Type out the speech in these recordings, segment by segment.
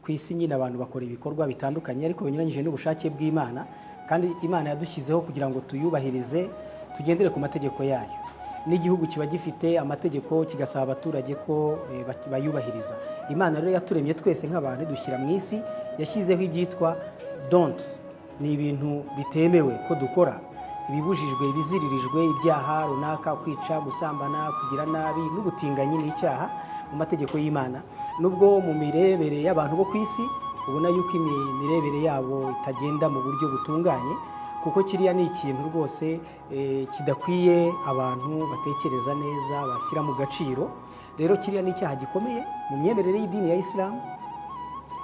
ku isi nyine abantu bakora ibikorwa bitandukanye ariko binyuranyije n'ubushake bw'Imana, kandi Imana yadushyizeho kugira ngo tuyubahirize, tugendere ku mategeko yayo. N'igihugu kiba gifite amategeko kigasaba abaturage ko bayubahiriza. Imana rero yaturemye twese nk'abantu dushyira mu isi, yashyizeho ibyitwa don'ts, ni ibintu bitemewe ko dukora, ibibujijwe, ibiziririjwe, ibyaha runaka, kwica, gusambana, kugira nabi n'ubutinganyi n'icyaha mu mategeko y'Imana. Nubwo mu mirebere y'abantu bo ku isi ubona yuko imirebere yabo itagenda mu buryo butunganye, kuko kiriya ni ikintu rwose kidakwiye abantu batekereza neza, bashyira mu gaciro. Rero kiriya ni icyaha gikomeye mu myemerere y'idini ya Islam,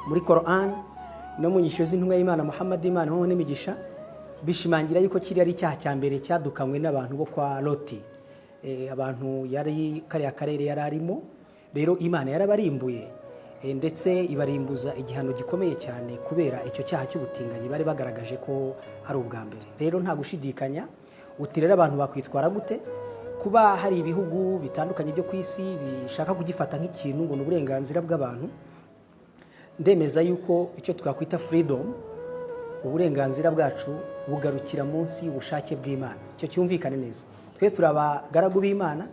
muri Quran no mu nyisho z'intumwa y'Imana Muhammad, Imana ho n'imigisha, bishimangira yuko kiriya ari icyaha cya mbere cyadukanywe n'abantu bo kwa Loti. Abantu yari kariya karere yari arimo, rero Imana yarabarimbuye ndetse ibarimbuza igihano gikomeye cyane kubera icyo cyaha cy'ubutinganyi bari bagaragaje ko ari ubwa mbere. Rero nta gushidikanya uti rero abantu bakwitwara gute kuba hari ibihugu bitandukanye byo ku isi bishaka kugifata nk'ikintu ngo n'uburenganzira bw'abantu. Ndemeza yuko icyo twakwita freedom, uburenganzira bwacu bugarukira munsi y'ubushake bw'Imana. Icyo cyumvikane neza. Twe turabagaragu b'Imana,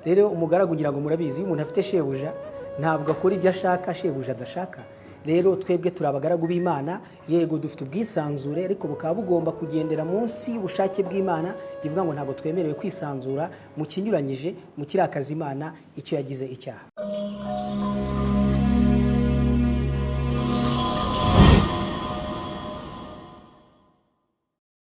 rero umugaragu ngira ngo murabizi, umuntu afite shebuja ntabwo akora ibyo ashaka shebuja adashaka. Rero twebwe turabagaragu b'Imana, yego dufite ubwisanzure ariko bukaba bugomba kugendera munsi y'ubushake bw'Imana. Bivuga ngo ntabwo twemerewe kwisanzura mu kinyuranyije, mu kirakaza Imana icyo yagize icyaha.